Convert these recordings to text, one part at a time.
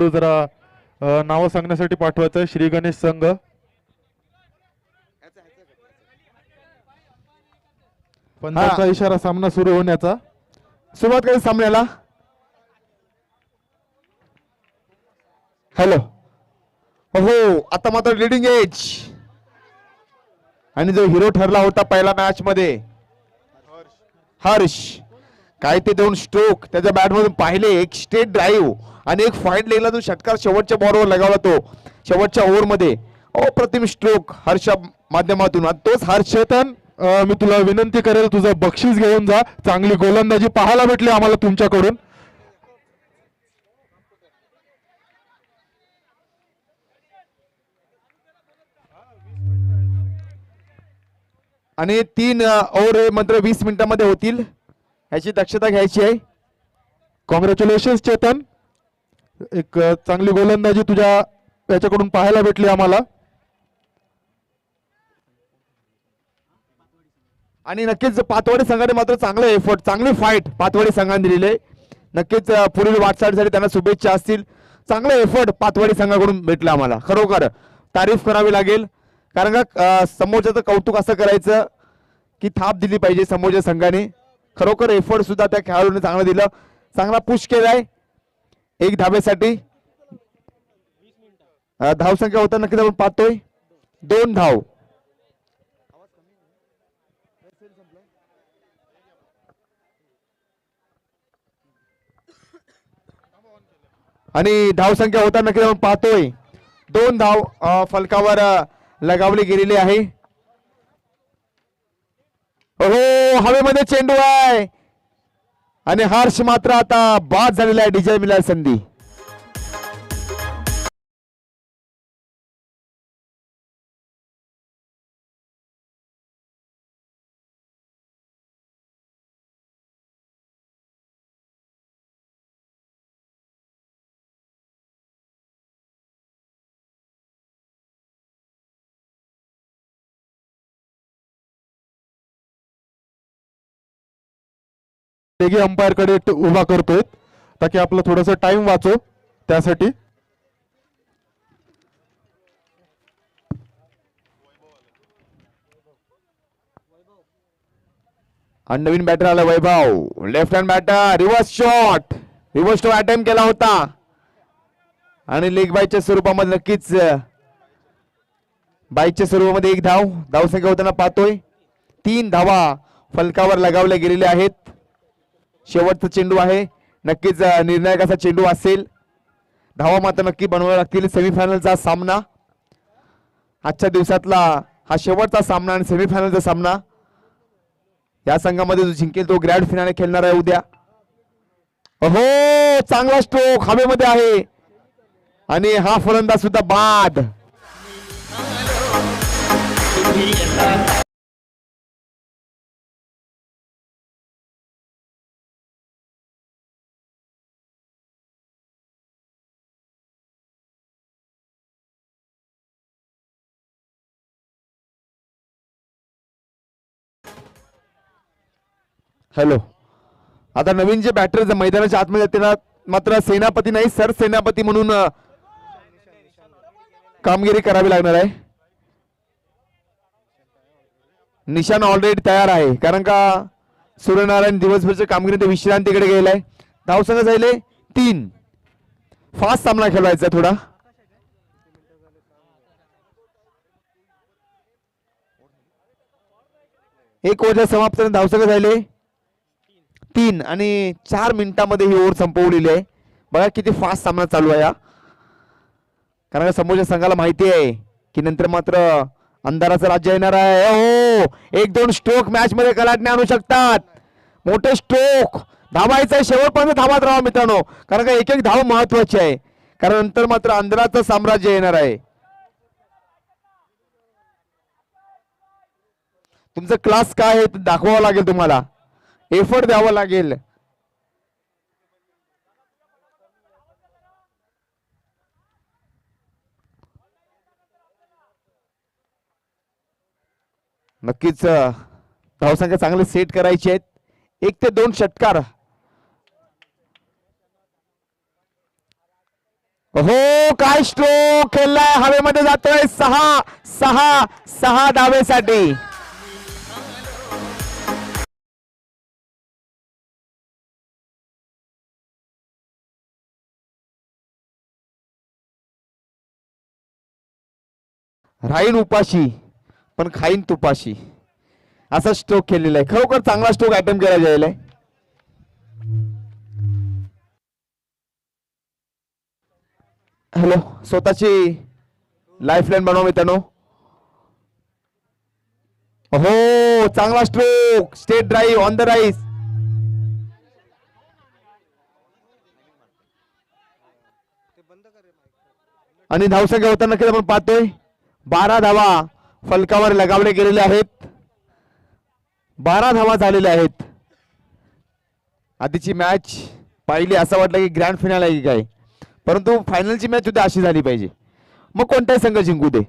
तो जरा नाव सांगण्यासाठी पाठवायचं श्री गणेश संघ. पंचाचा इशारा सामना सुरू होण्याचा. सुरुवात करेल सामन्याला. हॅलो हो आता मात्र लिडिंग एज आणि जो हिरो ठरला होता पहिल्या मॅच मध्ये हर्ष काय ते 2 स्ट्रोक त्याच्या बॅट मधून पाहिले. एक स्ट्रेट ड्राईव्ह आणि एक फाईन लेगला जो षटकार शेवटच्या बॉलवर लगावला तो शेवटच्या ओव्हर मध्ये. अप्रतिम स्ट्रोक हर्ष माध्यमातून. तोच हर्ष. चेतन मी तुला विनंती करेल तुझं बक्षीस घेऊन जा. चांगली गोलंदाजी पाहायला भेटली आम्हाला तुमच्याकडून. आणि 3 ओव्हर मात्र 20 मिनिटांमध्ये होतील याची दक्षता घ्यायची आहे. कॉंग्रॅच्युलेशन्स चेतन. एक चांगली गोलंदाजी तुझ्या याच्याकडून पाहायला भेटली आम्हाला. आणि नक्कीच पातवाडी संघाने मात्र चांगलं एफर्ट चांगली फाईट पातवाडी संघाने दिलेले. नक्कीच पुढील वाटचालीसाठी त्यांना शुभेच्छा असतील. चांगलं एफर्ट पातवाडी संघाकडून भेटलं आम्हाला. खरोखर तारीफ करावी लागेल. कारण का समोरच्याचं कौतुक असं करायचं की थाप दिली पाहिजे समोरच्या संघाने. खरोखर एफर्ट सुद्धा त्या खेळाडूने चांगलं दिलं. चांगला पुश केलाय 1 धाब्यासाठी. धावसंख्या होता नक्कीच आपण पाहतोय 2 धाव. आणि धावसंख्या होता नक्कीच आपण पाहतोय 2 धाव फलकावर लगावली गेलेली आहे. हो हवेमध्ये चेंडू आहे आणि हर्ष मात्र आता बाद झालेला आहे. डिझाय मिळाली संधी. अंपायर कडे उभा करतोय ताकि आपलं थोडस टाइम वाचो त्यासाठी. आणि नवीन बॅटर आला Vaibhav. Left hand batter. Reverse shot. Reverse shot attempt केला होता आणि लेग बाईच्या स्वरूपामध्ये नक्कीच बाईच्या स्वरूपामध्ये 1 धाव. धावसंख्या होताना पाहतोय 3 धावा फलकावर लगावल्या गेलेल्या आहेत. शेवटचा चेंडू आहे. नक्कीच निर्णायक असा चेंडू असेल. धावा मात्र नक्की बनवाव्या लागतील. सेमीफायनलचा सामना आजच्या दिवसातला हा शेवटचा सामना आणि सेमीफायनलचा सामना. या संघामध्ये जो जिंकेल तो ग्रँड फिनाले खेळणार आहे उद्या. हो चांगला स्ट्रोक हवेमध्ये आहे आणि हा फलंदाज सुद्धा बाद. हॅलो आता नवीन जे बॅटर मैदानाच्या आतमध्ये त्यांना मात्र सेनापती नाही सर सेनापती म्हणून कामगिरी करावी लागणार आहे. निशाण ऑलरेडी तयार आहे कारण का सूर्यनारायण दिवसभरच्या कामगिरी विश्रांतीकडे गेलाय. धावसंख्या झाले 3. फास्ट सामना खेळवायचा थोडा. एक ओव्हर समाप्त धावसंख्या झाले 3 आणि 4 मिनिटांमध्ये ही ओव्हर संपवलेली आहे. बघा किती फास्ट सामना चालू आहे. कारण समोरच्या संघाला माहिती आहे की नंतर मात्र अंधाराचं राज्य येणार आहे. हो 1-2 स्ट्रोक मॅच मध्ये कलाटणे आणू शकतात. मोठे स्ट्रोक धावायचं शेवटपर्यंत धावत राहा मित्रांनो. कारण का एक धाव महत्वाची आहे कारण नंतर मात्र अंधाराचं साम्राज्य येणार आहे. तुमचं क्लास काय आहे ते दाखवावं लागेल. तुम्हाला एफर्ट द्यावा लागेल. नक्कीच धावसंख्या चांगले सेट करायचे आहेत. 1 ते 2 षटकार हो काय स्ट्रोक खेळलाय, हवेमध्ये जातोय. 6 धावेसाठी. राहीन उपाशी पण खाईन तुपाशी, असा स्ट्रोक केलेला आहे. खरोखर चांगला स्ट्रोक अटेम्प्ट केला गेलेला आहे. हॅलो, स्वतःची लाईफलाईन बनवा मित्रांनो. हो चांगला stroke, state drive on the rice. आणि धावसंख्या होताना नक्कीच आपण पाहतोय 12 धावा फलकावर लगावले गेलेले आहेत. 12 धावा झालेल्या आहेत. आधीची मॅच पाहिली असं वाटलं की ग्रँड फिनाल आहे की काय, परंतु फायनलची मॅच सुद्धा अशी झाली पाहिजे. मग कोणताही संघ जिंकू दे,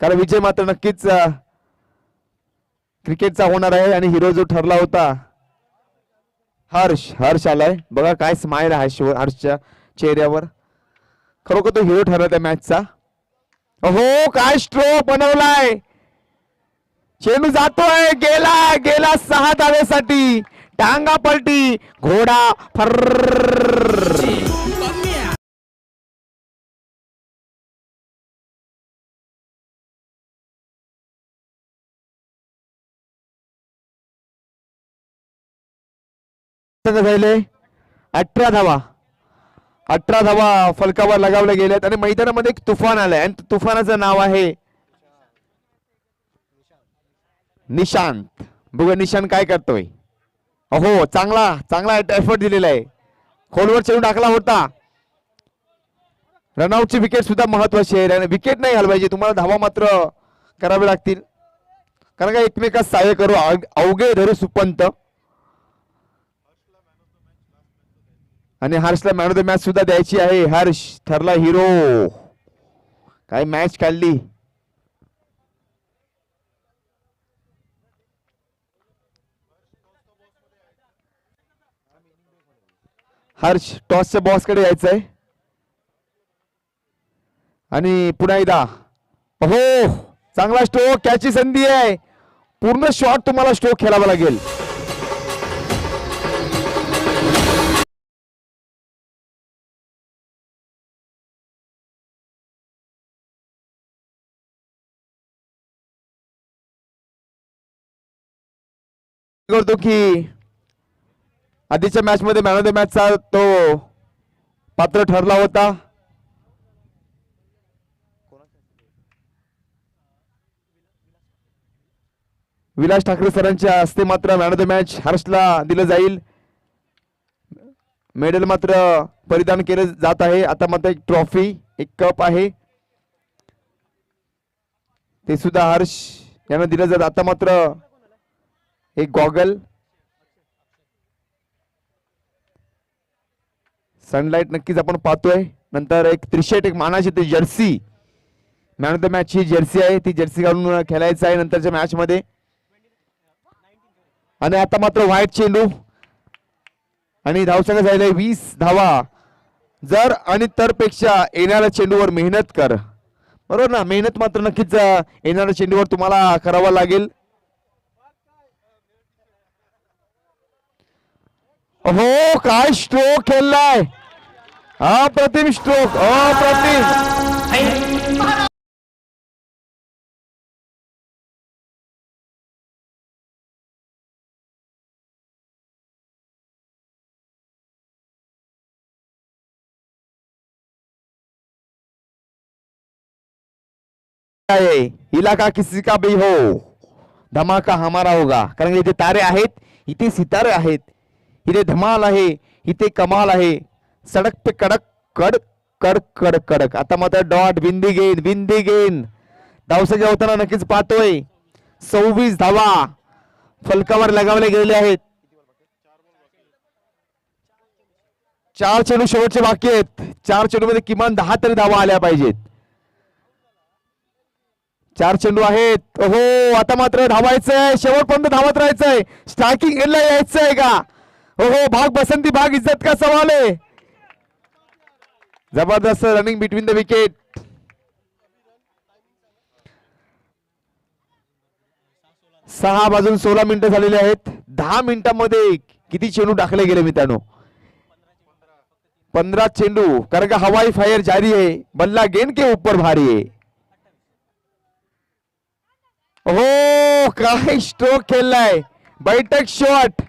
कारण विजय मात्र नक्कीच क्रिकेटचा होणार आहे. आणि हिरो जो ठरला होता हर्ष आलाय बघा, काय स्माइल आहे हर्षच्या चेहऱ्यावर. खरोखर तो हिरो ठरला त्या मॅचचा. हो काय स्ट्रोक बनवलाय, चेंडू जातोय, गेला 6 धावेसाठी. टांगा पलटी, घोडा फर्र. झाले 18 धावा. 18 धावा फलकावर लगावल्या गेल्यात. आणि मैदानामध्ये एक तुफान आलंय, आणि तुफानाचं नाव आहे निशांत. बघा निशांत काय करतोय. हो चांगला एफर्ट दिलेला आहे. खोलवर चेंडू टाकला होता. रनआउटची विकेट सुद्धा महत्वाची आहे. आणि विकेट नाही हलवायची, तुम्हाला धावा मात्र करावे लागतील, कारण का एकमेकात सहाय्य करू अवघे धरू सुपंत. आणि Harshala man of the match सुद्धा द्यायची आहे. हर्ष ठरला हिरो, काय मॅच काढली. हर्ष टॉसच्या बॉस कडे यायचंय. आणि पुन्हा एकदा हो चांगला स्ट्रोक, कॅची संधी आहे. पूर्ण शॉट तुम्हाला स्ट्रोक खेळावा लागेल. करतो की आधीच्या मॅच मध्ये मॅन ऑफ द मॅचचा तो पात्र ठरला होता. विलास ठाकरे सरांच्या हस्ते मात्र man of the match Harshala दिलं जाईल. मेडल मात्र परिधान केलं जात आहे. आता मात्र एक ट्रॉफी, एक कप आहे, ते सुद्धा हर्ष यांना दिलं जात. आता मात्र एक गॉगल, सनलाइट नक्कीच आपण पाहतोय. नंतर एक त्रिशर्ट, एक मानाची ती Jersey, man of the match he Jersey आहे, ती जर्सी घालून खेळायचं आहे नंतरच्या मॅच मध्ये. आणि आता मात्र व्हाईट चेंडू, आणि धावसंख्या झालेला 20 धावा. जर आणि तर पेक्षा येणाऱ्या चेंडूवर मेहनत कर, बरोबर ना. मेहनत मात्र नक्कीच येणाऱ्या चेंडूवर तुम्हाला करावा लागेल. हो काय स्ट्रोक खेळलाय, अप्रतिम स्ट्रोक, अप्रतिम. इलाका किसी का भी हो, धमाका हमारा होगा. कारण इथे तारे आहेत, इथे सितारे आहेत, इथे धमाल आहे, इथे कमाल आहे. सडक पे कडक कड कड कड कडक. आता मात्र डॉट, बिंदी गेन. धावसंख्या होताना नक्कीच पाहतोय 26 धावा फलकावर लगावले गेलेले आहेत. 4 चेंडू शेवटचे बाकी आहेत. 4 चेंडू मध्ये किमान 10 तरी धावा आल्या पाहिजेत. 4 चेंडू आहेत. हो आता मात्र धावायचंय, शेवटपर्यंत धावत राहायचंय. स्ट्रायकिंग एंडला यायचंय का. हो भाग बसंती भाग इज्जत का सवाल आहे. जबरदस्त रनिंग बिटवीन द विकेट. सहा वाजून 16 मिनिटं झालेली आहेत. 10 मिनिटांमध्ये किती चेंडू टाकले गेले मित्रांनो. 15 चेंडू, कारण का हवाई फायर जारी है, बल्ला गेंद के ऊपर भारी है. हो काय स्ट्रोक खेळलाय. बैठक शॉट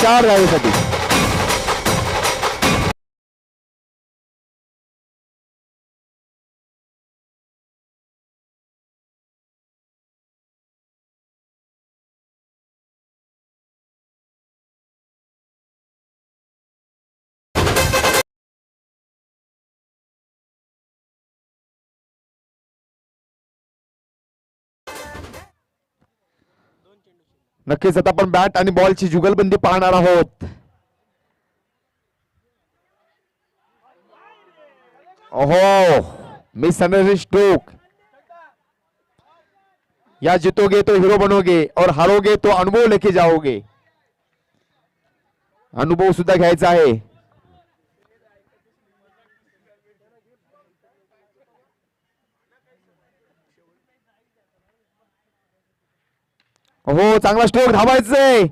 4 धावेसाठी. नक्कीच आता आपण बॅट आणि बॉलची जुगलबंदी पाहणार आहोत. ओहो मिस स्ट्रोक. या जीतोगे तो हीरो बनोगे और हारोगे तो अनुभव लेके जाओगे. अनुभव सुद्धा घ्यायचा आहे. हो चांगला स्ट्रोक धावायचंय.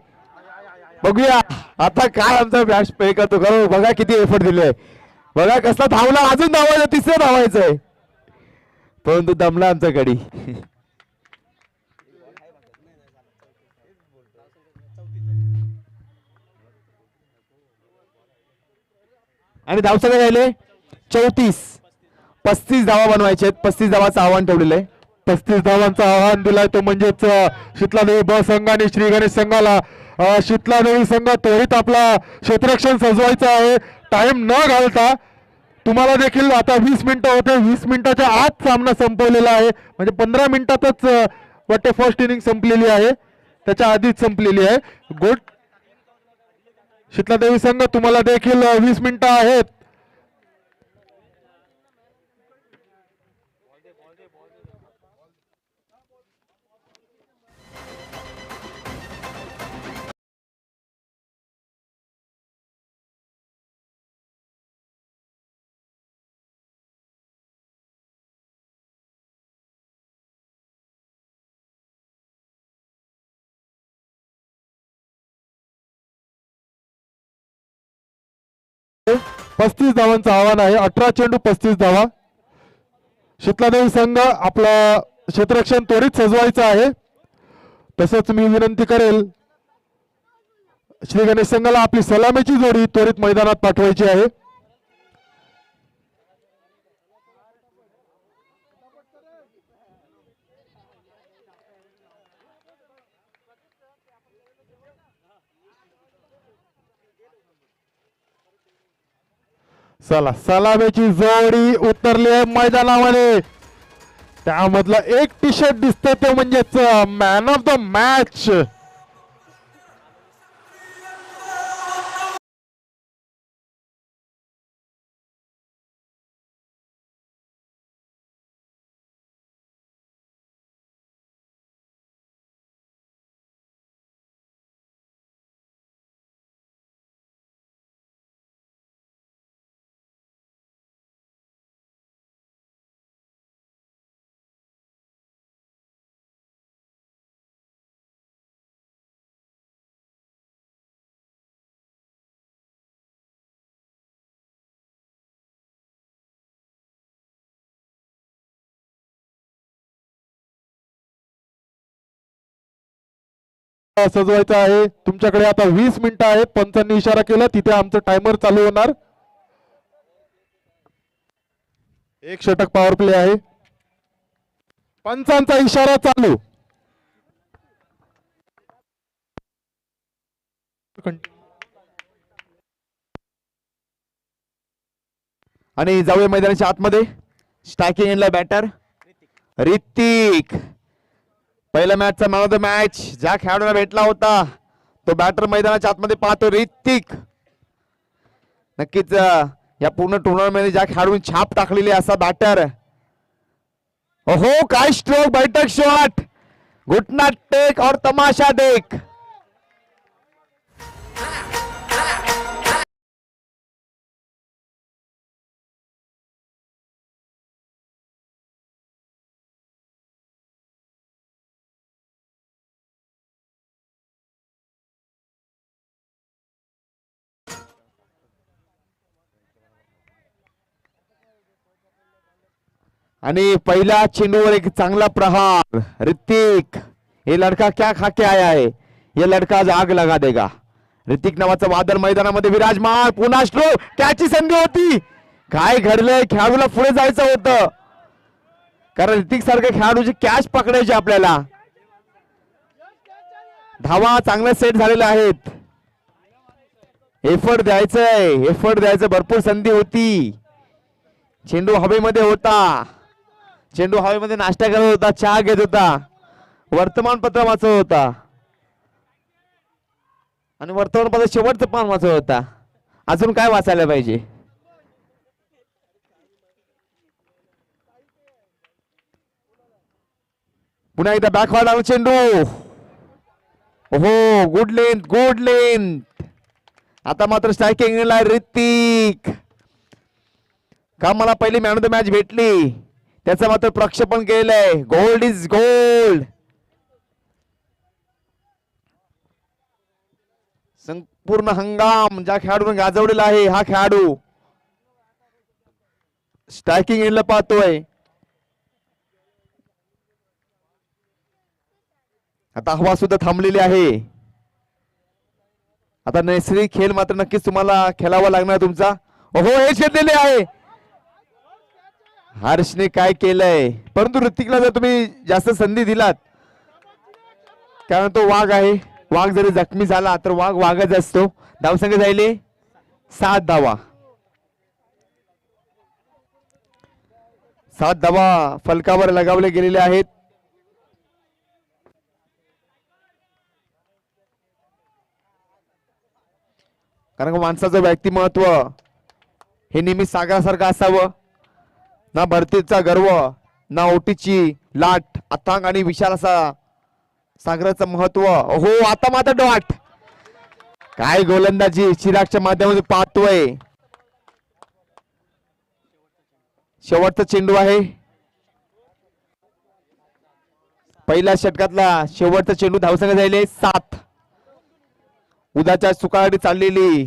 बघूया आता काय आमचा बॅट प्ले करतो. खरं बघा किती एफर्ट दिले. बघा कसला धावला. अजून धावायचं, तिसरं धावायचंय, परंतु दमला आमचा गडी. आणि धावसंख्या राहिले 34. 35 धावा बनवायचे आहेत. 35 धावाचं आव्हान ठेवलेलं आहे. 35 धावांचं आव्हान दिलाय तो म्हणजेच शीतलादेवी ब संघ आणि श्री गणेश संघाला. शीतलादेवी संघ त्वरित आपला क्षेत्ररक्षण सजवायचं आहे टाइम न घालता. तुम्हाला देखील आता 20 मिनिटं होते. 20 मिनिटाच्या आत सामना संपवलेला आहे. म्हणजे 15 मिनिटातच वाटते फर्स्ट इनिंग संपलेली आहे, त्याच्या आधीच संपलेली आहे. गुड शीतलादेवी संघ, तुम्हाला देखील 20 मिनिटं आहेत. पस्तीस धावांचं आव्हान आहे. 18 चेंडू 35 धावा. शीतलादेवी संघ आपला क्षेत्ररक्षण त्वरित सजवायचं आहे. तसंच मी विनंती करेल श्री गणेश संघाला आपली सलामीची जोडी त्वरित मैदानात पाठवायची आहे. चला सलामीची जोडी उतरली आहे मैदानामध्ये. त्यामधला एक टी शर्ट दिसतंय ते म्हणजेच मॅन ऑफ द मॅच. सजवायचं आहे. तुमच्याकडे आता 20 मिनिटं आहेत. पंचांनी इशारा केला तिथे आमचं टायमर चालू होणार. एक षटक पॉवर प्ले आहे. पंचांचा इशारा चालू. आणि जाऊया मैदानाच्या आतमध्ये. स्ट्रायकिंग एंडला बॅटर ऋतिक. पहिल्या मॅचचा मॅन ऑफ द मॅच ज्या खेळाडूला भेटला होता तो बॅटर मैदानाच्या आतमध्ये पाहतो ऋतिक. नक्कीच या पूर्ण टुर्नामेंट ज्या खेळाडूंनी छाप टाकलेली असा बॅटर. ओहो काय स्ट्रोक. बैठक शॉट. घुटना टेक और तमाशा देख. आणि पहिल्या चेंडूवर एक चांगला प्रहार. ऋतिक, हे लडका क्या खा के आया है, ये लडका आज आग लगा देगा. ऋतिक नावाचा वादळ मैदानामध्ये विराजमान. पुन्हा स्ट्रोक, त्याची संधी होती. काय घडलंय, खेळाडूला पुढे जायचं होतं, कारण ऋतिक सारख्या खेळाडूची कॅच पकडायची आपल्याला. धावा चांगल्या सेट झालेल्या आहेत. एफर्ट द्यायचं, भरपूर संधी होती. चेंडू हवेमध्ये होता, चेंडू हवेमध्ये नाश्ता करत होता, चहा घेत होता, वर्तमानपत्र वाचत होता आणि वर्तमानपत्र शेवटचं पान वाचत होता. अजून काय वाचायला पाहिजे. पुन्हा एकदा बॅकवर्ड आला चेंडू. हो, गुड लेंथ. आता मात्र स्ट्रायकिंग ऋतिक. का मला पहिली मॅन ऑफ द मॅच भेटली, त्याचं मात्र प्रक्षेपण केलंय. Gold is gold. संपूर्ण हंगाम ज्या खेळाडूने गाजवलेला आहे, हा खेळाडू स्ट्रायकिंग एंडला पाहतोय. आता हवा सुद्धा थांबलेली आहे. आता नैसर्गिक खेळ मात्र नक्कीच तुम्हाला खेळावा लागणार तुमचा. ओहो, हे छेदलेले आहे. हर्षने काय केलंय, परंतु ऋतिकला जर तुम्ही जास्त संधी दिलात, कारण तो वाघ आहे, वाघ जरी जखमी झाला तर वाघ वाघच असतो. धावसंख्या जायले 7 धावा. 7 धावा फलकावर लगावले गेलेले आहेत. कारण माणसाचं व्यक्तिमत्व हे नेहमी सागरासारखं असावं. ना भरतीचा गर्व, ना ओटीची लाट, अथांग आणि विशाल असा सागराचं महत्व. हो, आता मात्र डॉट. काय गोलंदाजी चिरागच्या माध्यमातून पाहतोय. शेवटचा चेंडू आहे, पहिल्या षटकातला शेवटचा चेंडू. धावसंख्या झाले 7. उद्याच्या सुकाळी चाललेली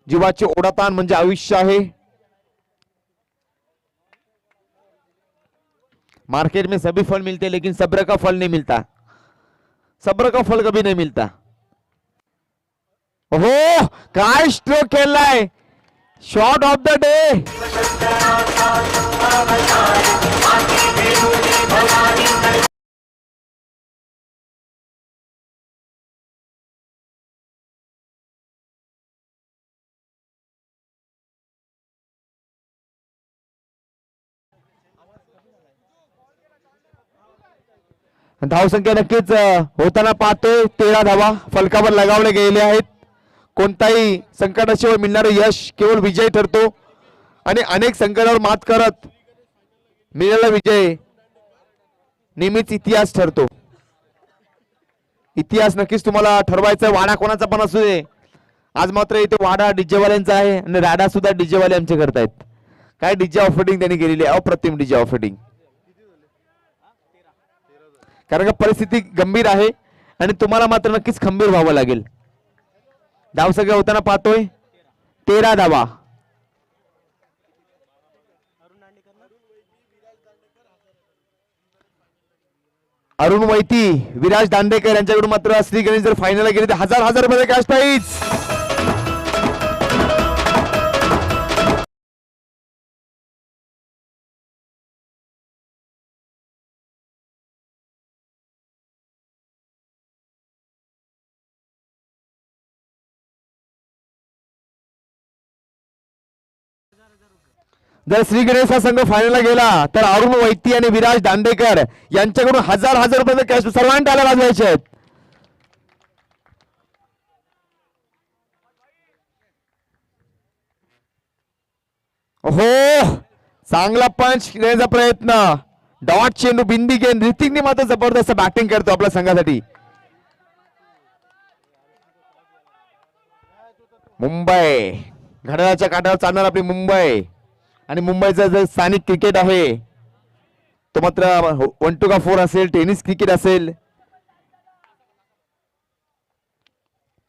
जीवाची ओढाताण म्हणजे आयुष्य आहे. मार्केट में सभी फल मिलते लेकिन सब्र का फल नहीं मिलता. सब्र का फल कभी नहीं मिलता. हो, काय स्ट्रोक केलाय. Shot of the day. धावसंख्या नक्कीच होताना पाहतोय. 13 धावा फलकावर लगावले गेलेले आहेत. कोणताही संकटाशिवाय मिळणारे यश केवळ विजय ठरतो आणि अनेक संकटावर मात करत मिळालेला विजय नेहमीच इतिहास ठरतो. इतिहास नक्कीच तुम्हाला ठरवायचा. वाडा कोणाचा पण असू दे, आज मात्र इथे वाडा डीजेवाल्यांचा आहे आणि राडा सुद्धा डीजेवाले आमचे करतायत. काय डीजे ऑफरेटिंग त्यांनी केलेली आहे, अप्रतिम डीजे ऑफरेटिंग. कारण का परिस्थिती गंभीर आहे आणि तुम्हाला मात्र नक्कीच खंबीर व्हावं लागेल. धावसंख्या होताना पाहतोय 13 धावा. अरुण वैती, विराज दांडेकर यांच्याकडून मात्र श्री गणेश जर फायनलला गेले तर 1000 रुपये कॅश प्राइज. जर श्री गणेश हा संघ फायनलला गेला तर अरुण वैती आणि विराज दांडेकर यांच्याकडून 1000 रुपये कॅश सर्वांनी टाळ्या वाजवायचे आहेत. हो, चांगला पंच घेण्याचा प्रयत्न. डॉट चेंडू, बिंदी गेंद. ऋतिकने मात्र जबरदस्त बॅटिंग करतो आपल्या संघासाठी. मुंबई घड्याळाच्या काठावर चालणार आपली मुंबई, आणि मुंबईचं जे स्थानिक क्रिकेट आहे तो मात्र 1-2 का 4 असेल, टेनिस क्रिकेट असेल.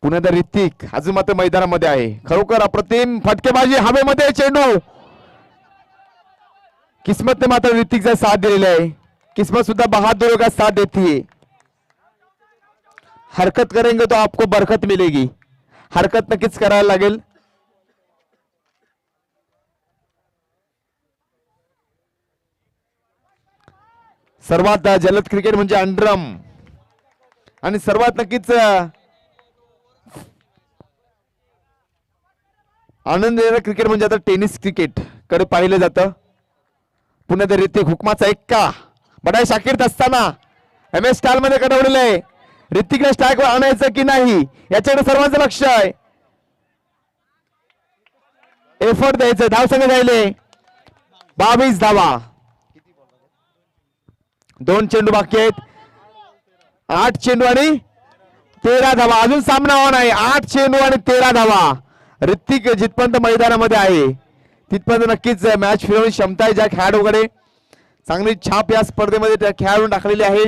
पुण्यात ऋतिक अजून मात्र मैदानामध्ये आहे. खरोखर अप्रतिम फटकेबाजी, हवेमध्ये चेंडू. किस्मत ने मात्र ऋतिकचा साथ दिलेला आहे. किस्मत सुद्धा बहादुर का साथ देती है. हरकत करेंगे तो आपको बरकत मिलेगी. हरकत नक्कीच करायला लागेल. सर्वात जलद क्रिकेट म्हणजे अंडरम आणि सर्वात नक्कीच आनंद देणारं क्रिकेट म्हणजे आता टेनिस क्रिकेट कडे पाहिलं जातं. पुन्हा ऋतिक हुकमाचा एक्का बडाय शाकीर असताना एम एस स्टाईल मध्ये कडवलेलं आहे. ऋतिकला स्ट्राईक वर आणायचं की नाही याच्याकडे सर्वांचं लक्ष आहे. एफर्ट द्यायचं. धाव संघ राहिले 22 धावा. 2 चेंडू बाकी आहेत. 8 चेंडू आणि 13 धावा. अजून सामना होणार नाही. 8 चेंडू आणि 13 धावा. ऋतिक जिथपर्यंत मैदानामध्ये आहे तिथपर्यंत नक्कीच मॅच फिरवण्याची क्षमता आहे. ज्या खेळाडूकडे चांगली छाप या स्पर्धेमध्ये त्या खेळाडून टाकलेली आहे.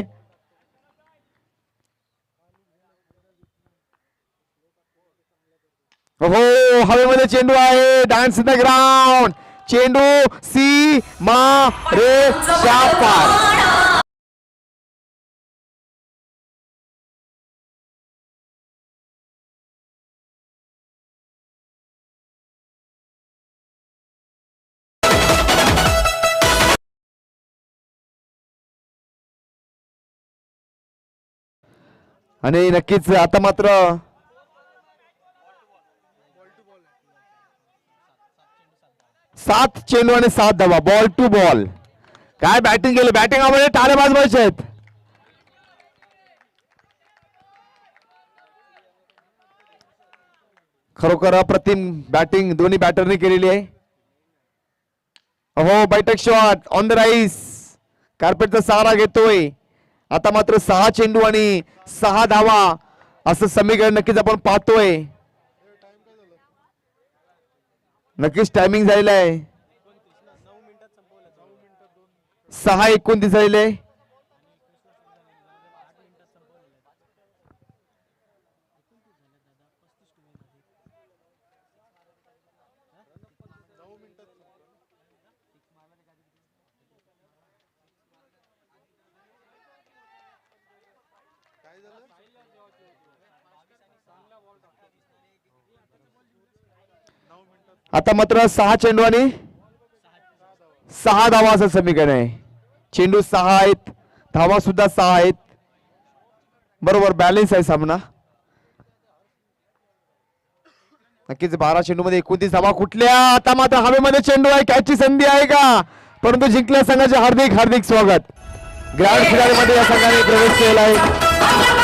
हो हवेमध्ये चेंडू आहे. Dance in the ground. चेंडू सी मा रे शापार. आणि नक्कीच आता मात्र 7 चेंडू आणि 7 धावा. Ball to ball. काय बॅटिंग केली. बॅटिंग आवडले. टाळे वाजवायचे आहेत. खरोखर अप्रतिम बॅटिंग दोन्ही बॅटरने केलेली आहे. हो बैठक शॉट ऑन द राईस. कार्पेटचा सहारा घेतोय. आता मात्र 6 चेंडू आणि 6 धावा असं समीकरण नक्कीच आपण पाहतोय. नक्कीच टायमिंग झालेला आहे. 6:29 झालेले. आता मात्र 6 चेंडू आणि 6 धावा असं समीकरण आहे. चेंडू 6 आहेत. धावा सुद्धा 6 आहेत. बरोबर बॅलन्स आहे सामना. नक्कीच 12 चेंडू मध्ये 29 धावा कुठल्या. आता मात्र हवेमध्ये चेंडू आहे. कॅचची संधी आहे का. परंतु जिंकल्या संघाचे हार्दिक हार्दिक स्वागत. ग्रँड फिनाले मध्ये या संघाने प्रवेश केला आहे.